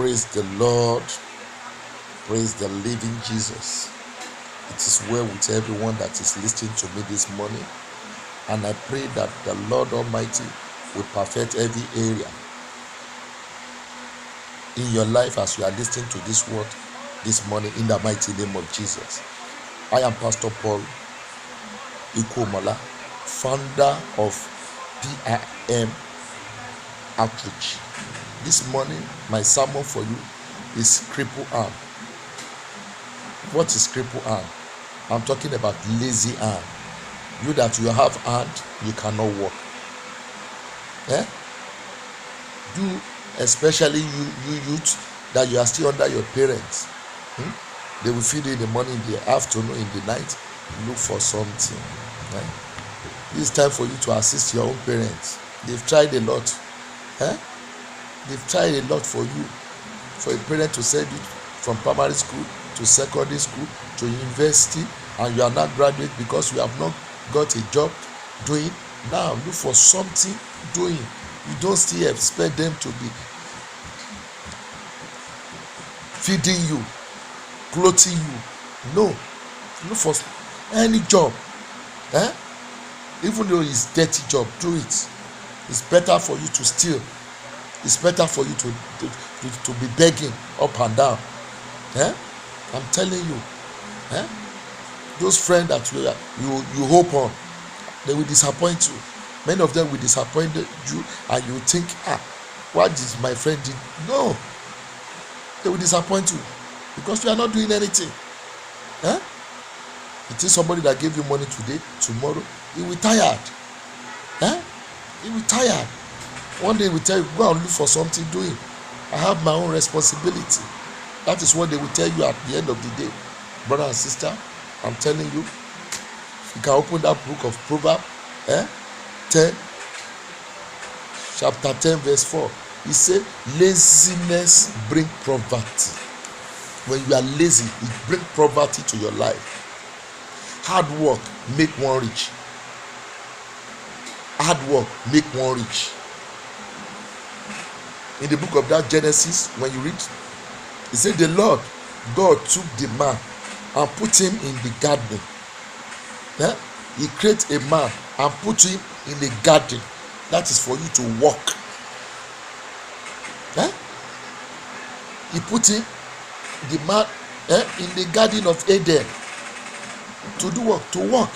Praise the Lord. Praise the living Jesus. It is well with everyone that is listening to me this morning. And I pray that the Lord Almighty will perfect every area in your life as you are listening to this word this morning in the mighty name of Jesus. I am Pastor Paul Ikomola, founder of PIM Outreach. This morning, my sermon for you is cripple arm. What is cripple arm? I'm talking about lazy arm. You that you have hand, you cannot walk. You, especially you youth that you are still under your parents. They will feed you in the morning, in the afternoon, in the night. Look for something. It's time for you to assist your own parents. They've tried a lot. They've tried a lot for you, for a parent to send you from primary school to secondary school to university, and you are not graduate because you have not got a job doing. Now look for something doing. You don't still expect them to be feeding you, clothing you. No, look for any job. Even though it's dirty job, do it. It's better for you to steal. It's better for you to be begging up and down. I'm telling you, those friends that you hope on, they will disappoint you. Many of them will disappoint you, and you think, what did my friend did? No, they will disappoint you because you are not doing anything. It is somebody that gave you money today, tomorrow he will tired. He will tired. One day we tell you, go and look for something doing. I have my own responsibility. That is what they will tell you at the end of the day. Brother and sister, I'm telling you, you can open that book of Proverbs, 10, chapter 10, verse 4. He said, laziness bring poverty. When you are lazy, it brings poverty to your life. Hard work make one rich. Hard work make one rich. In the book of that Genesis, when you read, it said the Lord God took the man and put him in the garden. He created a man and put him in the garden. That is for you to walk. He put him, the man, in the garden of Eden to do what? To walk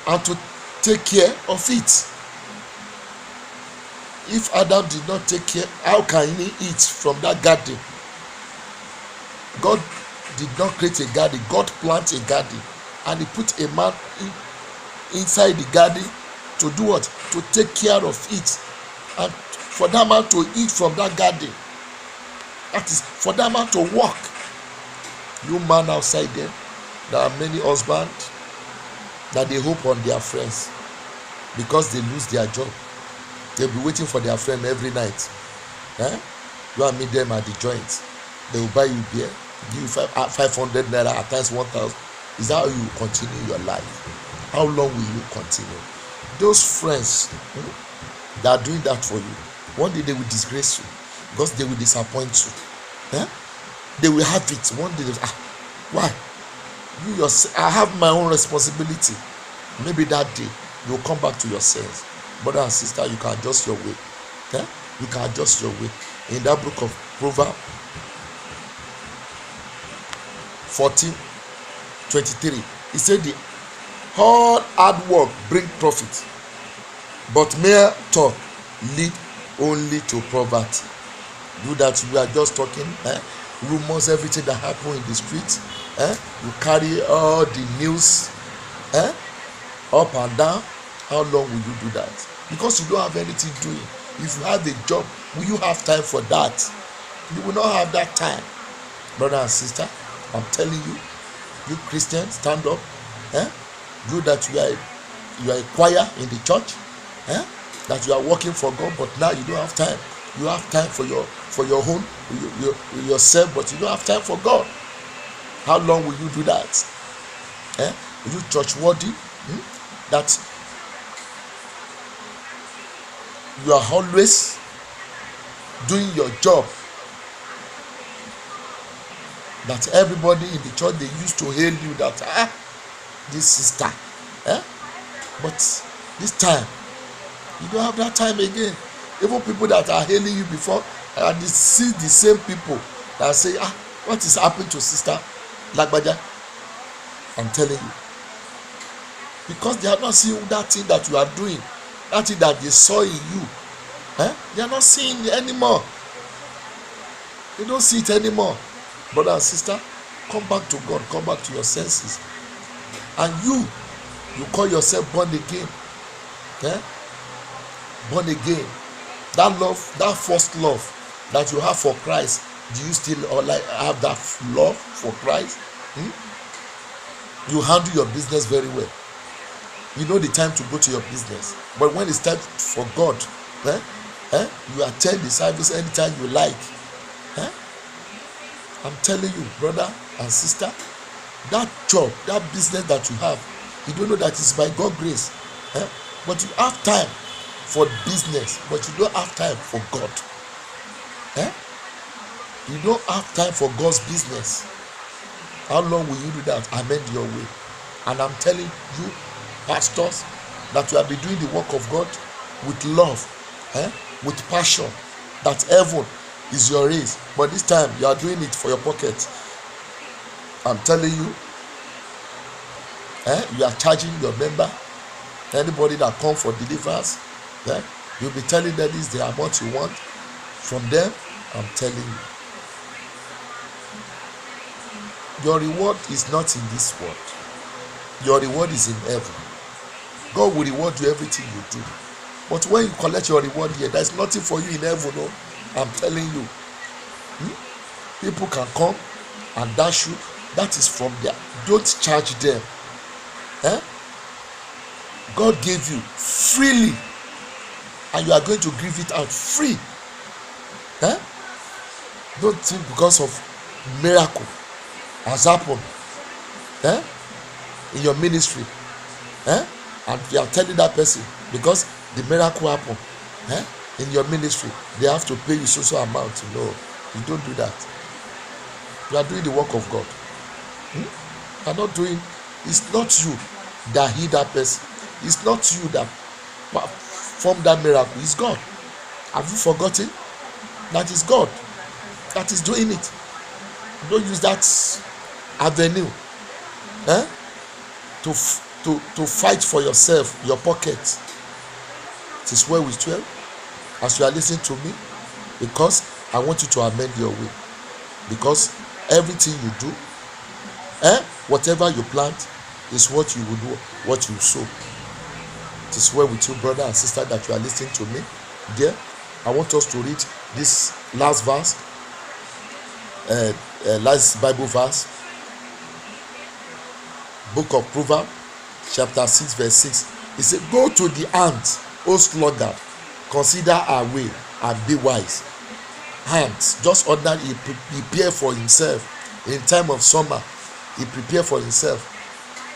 and to take care of it. If Adam did not take care, how can he eat from that garden? God did not create a garden. God planted a garden, and he put a man inside the garden to do what? To take care of it, and for that man to eat from that garden. That is for that man to walk. You man outside there, there are many husbands that they hope on their friends because they lose their job. They'll be waiting for their friend every night. You and meet them at the joint. They will buy you beer, give you 500 naira, at times 1,000. Is that how you continue your life? How long will you continue? Those friends that are doing that for you, one day they will disgrace you because they will disappoint you. They will have it. One day they will, why? You yourself, I have my own responsibility. Maybe that day you will come back to your sense. Brother and sister, you can adjust your way. You can adjust your way. In that book of Proverbs 14:23, he said, the all hard work bring profit, but mere talk lead only to poverty. Do that, we are just talking, rumors, everything that happen in the streets. You carry all the news up and down. How long will you do that? Because you don't have anything doing. If you have a job, will you have time for that? You will not have that time. Brother and sister, I'm telling you, you Christians, stand up. You that you are a choir in the church, that you are working for God, but now you don't have time. You have time for your own, yourself, but you don't have time for God. How long will you do that? Will you church worthy? That you are always doing your job, that everybody in the church, they used to hail you that this sister, but this time you don't have that time again. Even people that are hailing you before, and they see the same people that say, what is happening to sister Lagbaja? I'm telling you, because they are not seeing that thing that you are doing, that thing that they saw in you, they are not seeing it anymore. They don't see it anymore. Brother and sister, come back to God, come back to your senses. And you call yourself born again. Born again. That love, that first love that you have for Christ, do you still have that love for Christ? You handle your business very well. You know the time to go to your business. But when it's time for God, you attend the service anytime you like. I'm telling you, brother and sister, that job, that business that you have, you don't know that it's by God's grace. But you have time for business, but you don't have time for God. You don't have time for God's business. How long will you do that? Amend your way. And I'm telling you, pastors, that you have been doing the work of God with love, with passion, that heaven is your race, but this time you are doing it for your pocket. I'm telling you, you are charging your member. Anybody that come for deliverance, you'll be telling them this is the amount you want from them. I'm telling you, your reward is not in this world. Your reward is in heaven. God will reward you everything you do. But when you collect your reward here, there's nothing for you in heaven. No, I'm telling you. People can come and dash you. That is from there. Don't charge them. God gave you freely, and you are going to give it out free. Don't think because of miracle has happened in your ministry, and you are telling that person because the miracle happened in your ministry, they have to pay you so amount. No, you don't do that. You are doing the work of God. You are not doing. It's not you that healed that person. It's not you that performed that miracle. It's God. Have you forgotten? That is God that is doing it. Don't use that avenue to fight for yourself, your pocket. It is well with you as you are listening to me, because I want you to amend your way. Because everything you do, whatever you plant is what you will do, what you sow. It is well with you, brother and sister, that you are listening to me. There, I want us to read this last verse, last Bible verse, book of Proverbs, chapter 6, verse 6. It says, "Go to the ant, O sluggard, consider her way and be wise." Ant, just order, he prepare for himself. In time of summer, he prepare for himself.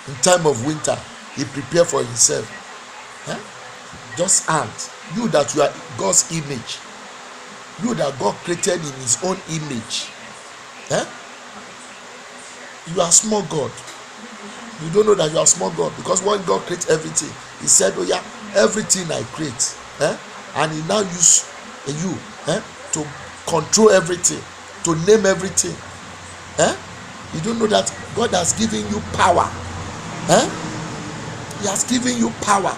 In time of winter, he prepare for himself. Just ant. You that you are God's image. You that God created in his own image. You are small God. You don't know that you are small God, because when God created everything, he said, oh yeah, everything I create, and he now use you to control everything, to name everything. You don't know that God has given you power. He has given you power.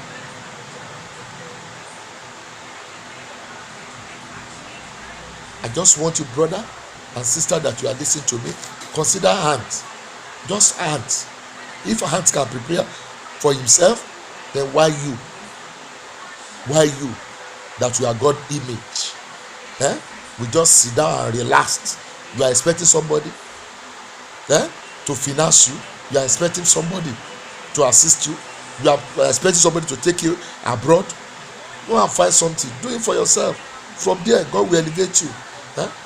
I just want you, brother and sister, that you are listening to me, consider ants. Just ants. If ants can prepare for himself, then why you? Why you? That you are God's image. We just sit down and relax. You are expecting somebody to finance you. You are expecting somebody to assist you. You are expecting somebody to take you abroad. Go and find something. Do it for yourself. From there, God will elevate you.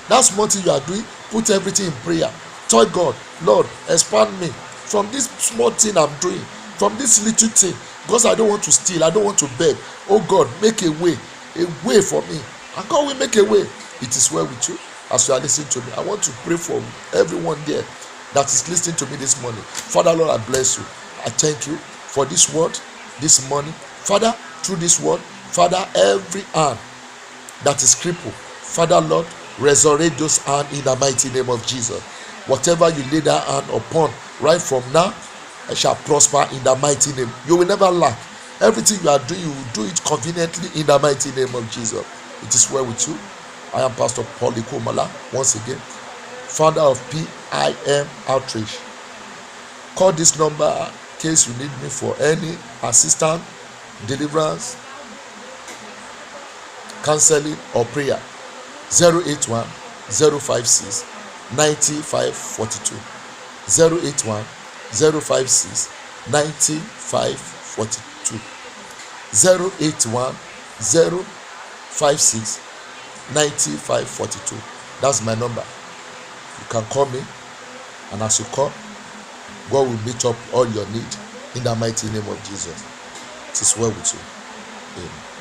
That's one thing you are doing. Put everything in prayer. Tell God, Lord, expand me from this small thing I'm doing, from this little thing, because I don't want to steal, I don't want to beg. Oh God, make a way for me, and God will make a way. It is well with you as you are listening to me. I want to pray for everyone there that is listening to me this morning. Father, Lord, I bless you. I thank you for this word this morning. Father, through this word, Father, every hand that is crippled, Father, Lord, resurrect those hands in the mighty name of Jesus. Whatever you lay that hand upon right from now, I shall prosper in the mighty name. You will never lack. Everything you are doing, you will do it conveniently in the mighty name of Jesus. It is well with you. I am Pastor Paul Ikomala, once again, founder of PIM Outreach. Call this number in case you need me for any assistance, deliverance, counseling, or prayer. 081 056 9542. 081 056 9542. 081 056 9542. That's my number. You can call me, and as you call, God will meet up all your need in the mighty name of Jesus. It is well with you. Amen.